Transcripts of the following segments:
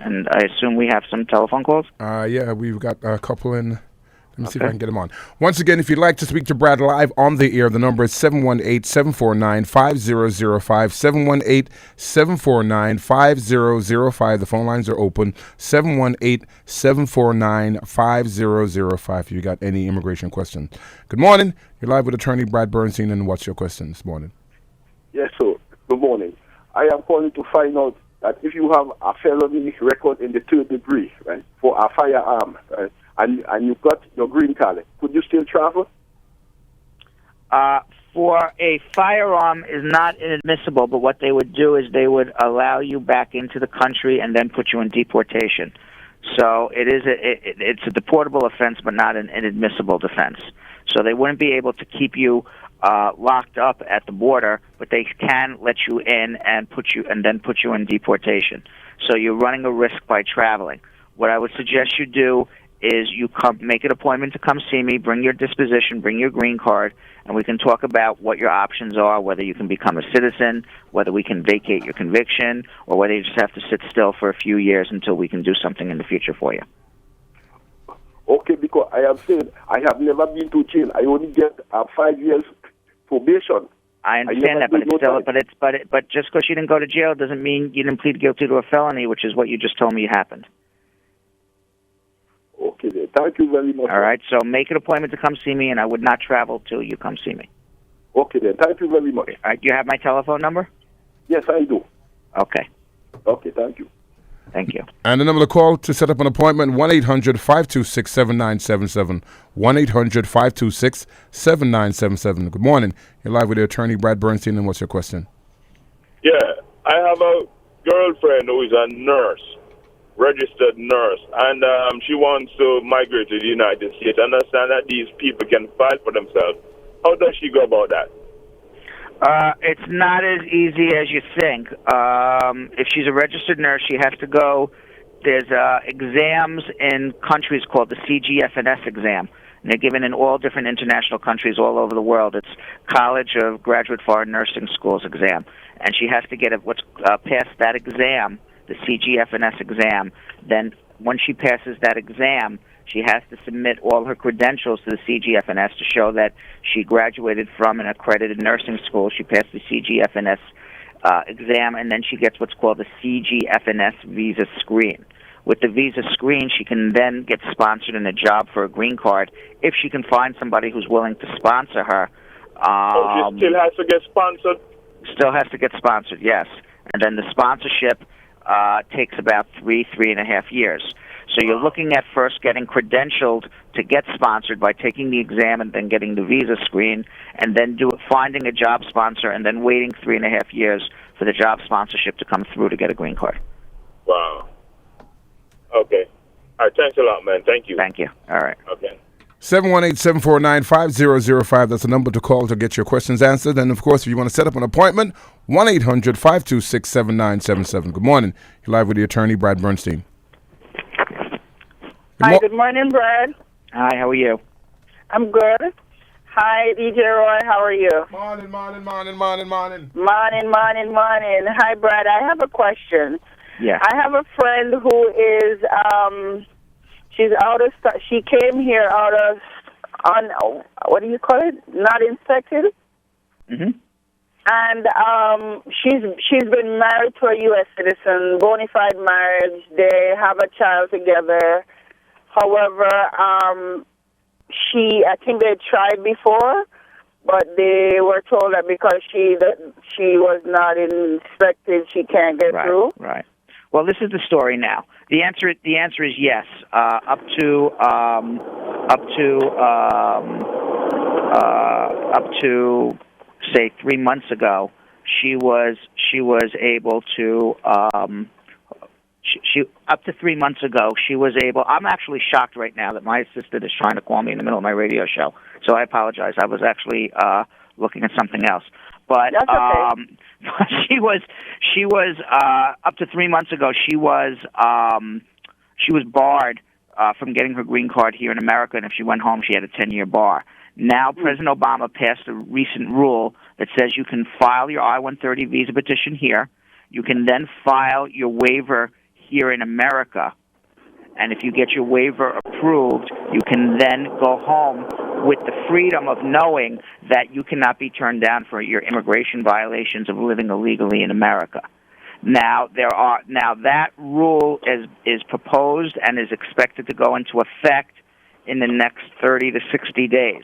and I assume we have some telephone calls? Yeah, we've got a couple in. Let me see if I can get them on. Once again, if you'd like to speak to Brad live on the air, the number is 718-749-5005, 718-749-5005. The phone lines are open, 718-749-5005 if you got any immigration questions. Good morning. You're live with attorney Brad Bernstein, and what's your question this morning? Yes, sir. Good morning. I am calling to find out that if you have a felony record in the third degree, right, for a firearm, right, and you got your green card, could you still travel? For a firearm is not inadmissible, but what they would do is they would allow you back into the country and then put you in deportation. So it's a deportable offense, but not an inadmissible defense. So they wouldn't be able to keep you locked up at the border, but they can let you in and then put you in deportation. So you're running a risk by traveling. What I would suggest you do is you make an appointment to come see me, bring your disposition, bring your green card, and we can talk about what your options are, whether you can become a citizen, whether we can vacate your conviction, or whether you just have to sit still for a few years until we can do something in the future for you. Okay, because I have said I have never been to jail. I only get 5 years probation. I understand that, but just because you didn't go to jail doesn't mean you didn't plead guilty to a felony, which is what you just told me happened. Okay, then. Thank you very much. All right, so make an appointment to come see me, and I would not travel till you come see me. Okay, then. Thank you very much. All right, you have my telephone number? Yes, I do. Okay. Okay, thank you. Thank you. And the number to call to set up an appointment, 1-800-526-7977, 1-800-526-7977. Good morning. You're live with the attorney, Brad Bernstein, and what's your question? Yeah, I have a girlfriend who is a nurse, registered nurse, and she wants to migrate to the United States. I understand that these people can file for themselves. How does she go about that? It's not as easy as you think. If she's a registered nurse, she has to go. There's exams in countries called the CGFNS exam, and they're given in all different international countries all over the world. It's College of Graduate Foreign Nursing Schools exam, and she has to get pass that exam, the CGFNS exam. Then when she passes that exam, she has to submit all her credentials to the CGFNS to show that she graduated from an accredited nursing school. She passed the CGFNS exam, and then she gets what's called the CGFNS visa screen. With the visa screen, she can then get sponsored in a job for a green card if she can find somebody who's willing to sponsor her. So she still has to get sponsored? Still has to get sponsored, yes. And then the sponsorship takes about 3.5 years. So you're looking at first getting credentialed to get sponsored by taking the exam and then getting the visa screen, and then finding a job sponsor, and then waiting 3.5 years for the job sponsorship to come through to get a green card. Wow. Okay. All right, thanks a lot, man. Thank you. Thank you. All right. Okay. 718-749-5005. That's the number to call to get your questions answered. And, of course, if you want to set up an appointment, 1-800-526-7977. Good morning. You're live with the attorney, Brad Bernstein. Hi, good morning, Brad. Hi, how are you? I'm good. Hi, DJ Roy, how are you? Morning. Morning. Hi, Brad, I have a question. Yeah. I have a friend who is, she came here what do you call it? Not infected? Mm-hmm. And she's been married to a U.S. citizen, bona fide marriage. They have a child together. However, I think they tried before, but they were told that because she was not inspected, she can't get through. Right. Well, this is the story now. The answer is yes. Up to say 3 months ago, she was able to. She up to 3 months ago, she was able. I'm actually shocked right now that my assistant is trying to call me in the middle of my radio show. So I apologize. I was actually looking at something else. But that's okay. she was up to 3 months ago. She was barred from getting her green card here in America, and if she went home, she had a 10-year bar. Now, President Obama passed a recent rule that says you can file your I-130 visa petition here. You can then file your waiver here in America. And if you get your waiver approved, you can then go home with the freedom of knowing that you cannot be turned down for your immigration violations of living illegally in America. Now that rule is proposed and is expected to go into effect in the next 30 to 60 days.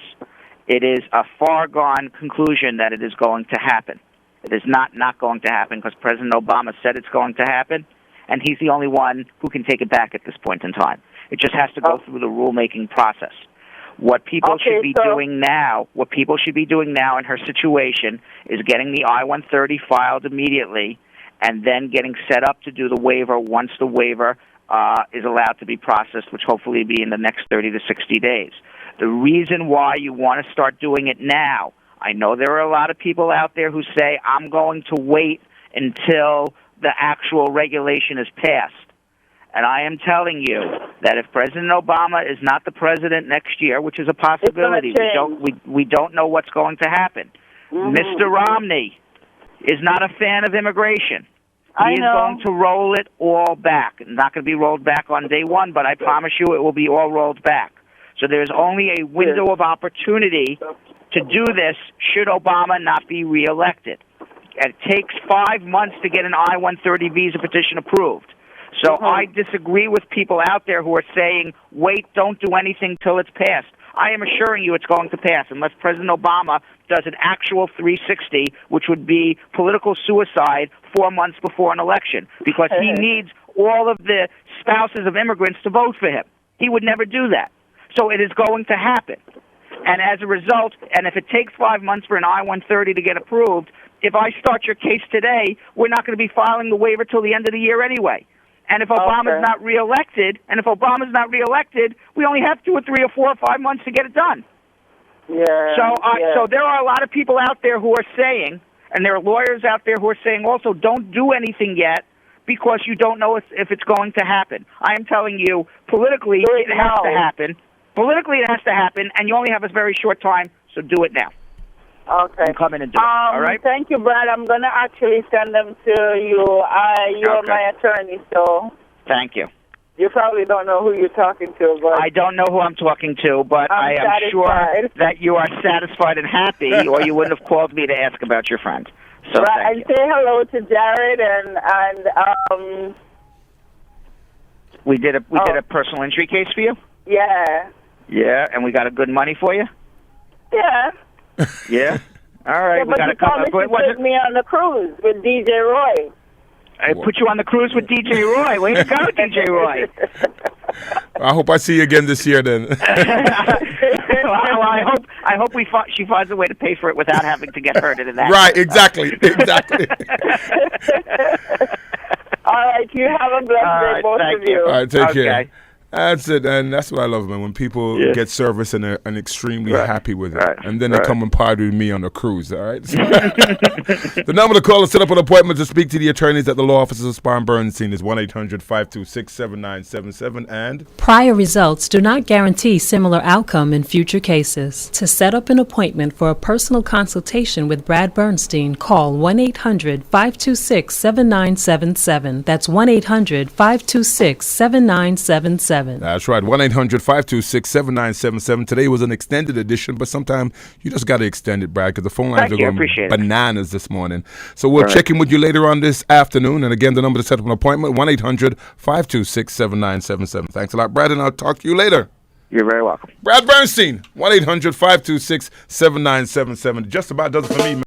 It is a far-gone conclusion that it is going to happen. It is not going to happen because President Obama said it's going to happen, and he's the only one who can take it back at this point in time. It just has to go through the rulemaking process. What people should be doing now in her situation is getting the I-130 filed immediately and then getting set up to do the waiver once the waiver is allowed to be processed, which hopefully will be in the next 30 to 60 days. The reason why you want to start doing it now, I know there are a lot of people out there who say, I'm going to wait until the actual regulation is passed. And I am telling you that if President Obama is not the president next year, which is a possibility, we don't know what's going to happen. Mm-hmm. Mr. Romney is not a fan of immigration. He is going to roll it all back. It's not going to be rolled back on day one, but I promise you it will be all rolled back. So there's only a window of opportunity to do this should Obama not be reelected. It takes 5 months to get an I-130 visa petition approved. So I disagree with people out there who are saying, wait, don't do anything till it's passed. I am assuring you it's going to pass unless President Obama does an actual 360, which would be political suicide 4 months before an election, because he needs all of the spouses of immigrants to vote for him. He would never do that. So it is going to happen. And as a result, and if it takes 5 months for an I-130 to get approved, if I start your case today, we're not going to be filing the waiver till the end of the year anyway. And if Obama's not reelected, we only have 2 or 3 or 4 or 5 months to get it done. Yeah. So there are a lot of people out there who are saying, and there are lawyers out there who are saying also, don't do anything yet because you don't know if it's going to happen. I am telling you, politically, it has to happen. Politically, it has to happen, and you only have a very short time, so do it now. Okay. And come in and do it, all right? Thank you, Brad. I'm going to actually send them to you. You're my attorney, so... Thank you. You probably don't know who you're talking to, but... I don't know who I'm talking to, but I am sure that you are satisfied and happy, or you wouldn't have called me to ask about your friend. So right, and say hello to Jared, and We did a personal injury case for you? Yeah. Yeah, and we got a good money for you? Yeah. Yeah? All right. Yeah, we got you promised to put me on the cruise with DJ Roy. I put you on the cruise with DJ Roy. Way to go, DJ Roy. I hope I see you again this year then. Well, I hope she finds a way to pay for it without having to get hurt in that. Right, exactly. All right, you have a blessed day, both of you. All right, take care. That's it, and that's what I love, man. When people get service and are extremely happy with it, and then they come and party with me on a cruise. All right. The number to call to set up an appointment to speak to the attorneys at the law offices of Spahn Bernstein is 1-800-526-7977. And prior results do not guarantee similar outcome in future cases. To set up an appointment for a personal consultation with Brad Bernstein, call 1-800-526-7977. That's 1-800-526-7977. That's right, 1-800-526-7977. Today was an extended edition, but sometimes you just got to extend it, Brad, because the phone lines are going bananas this morning. So we'll check in with you later on this afternoon. And again, the number to set up an appointment, 1-800-526-7977. Thanks a lot, Brad, and I'll talk to you later. You're very welcome. Brad Bernstein, 1-800-526-7977. Just about does it for me, man.